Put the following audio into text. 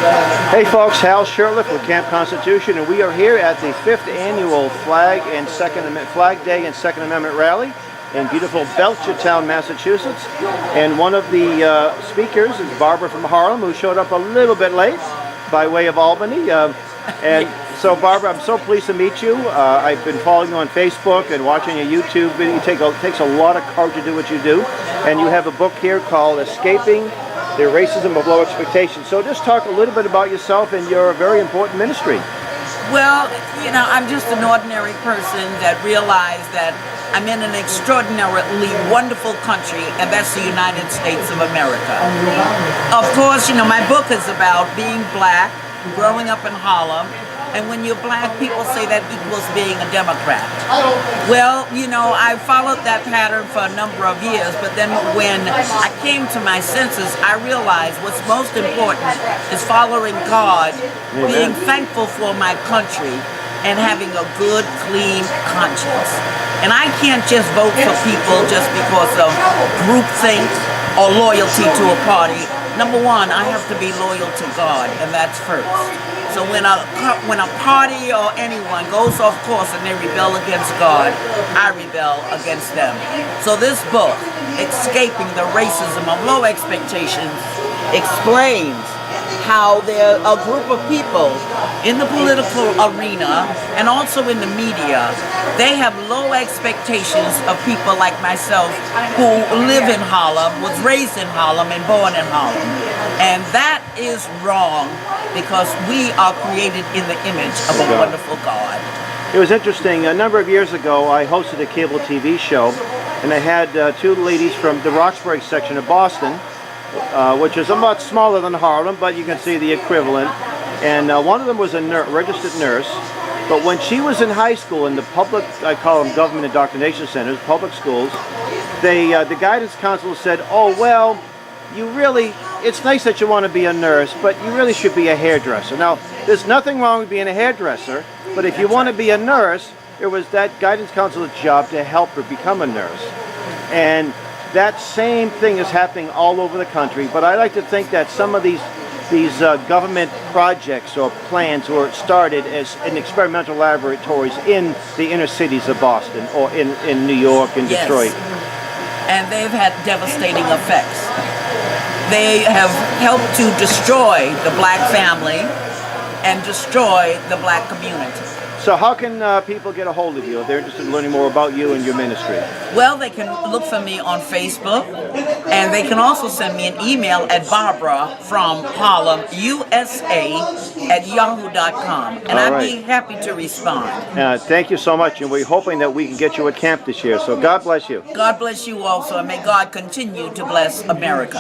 Hey folks, Hal Shurtleff with Camp Constitution, and we are here at the 5th annual Flag Day and Second Amendment Rally in beautiful Belchertown, Massachusetts. And one of the speakers is Barbara from Harlem, who showed up a little bit late by way of Albany. So Barbara, I'm so pleased to meet you. I've been following you on Facebook and watching your YouTube video. It takes a lot of courage to do what you do. And you have a book here called Escaping the Racism of Low Expectations. So just talk a little bit about yourself and your very important ministry. Well, you know, I'm just an ordinary person that realized that I'm in an extraordinarily wonderful country, and that's the United States of America. Of course, you know, my book is about being black, growing up in Harlem, and when you're black, people say that equals being a Democrat. Well, you know, I followed that pattern for a number of years, but then when I came to my senses, I realized what's most important is following God, being thankful for my country, and having a good, clean conscience. And I can't just vote for people just because of groupthink or loyalty to a party. Number one, I have to be loyal to God, and that's first. So when a party or anyone goes off course and they rebel against God, I rebel against them. So this book, Escaping the Racism of Low Expectations, explains how there are a group of people in the political arena and also in the media. They have low expectations of people like myself who live in Harlem, was raised in Harlem and born in Harlem. And that is wrong because we are created in the image of a wonderful God. It was interesting. A number of years ago, I hosted a cable TV show, and I had two ladies from the Roxbury section of Boston, which is a lot smaller than Harlem, but you can see the equivalent. And one of them was a registered nurse, but when she was in high school in the public, I call them government indoctrination centers, public schools, the guidance counselor said, oh, well, it's nice that you want to be a nurse, but you really should be a hairdresser. Now, there's nothing wrong with being a hairdresser, but if you want to be a nurse, it was that guidance counselor's job to help her become a nurse. And that same thing is happening all over the country, but I like to think that some of these government projects or plans were started as in experimental laboratories in the inner cities of Boston or in New York and Detroit. And they've had devastating effects. They have helped to destroy the black family and destroy the black community. So how can people get a hold of you if they're interested in learning more about you and your ministry? Well, they can look for me on Facebook, and they can also send me an email at Barbara from Harlem, USA at yahoo.com, and I'd be happy to respond. Thank you so much, and we're hoping that we can get you at camp this year, so God bless you. God bless you also, and may God continue to bless America.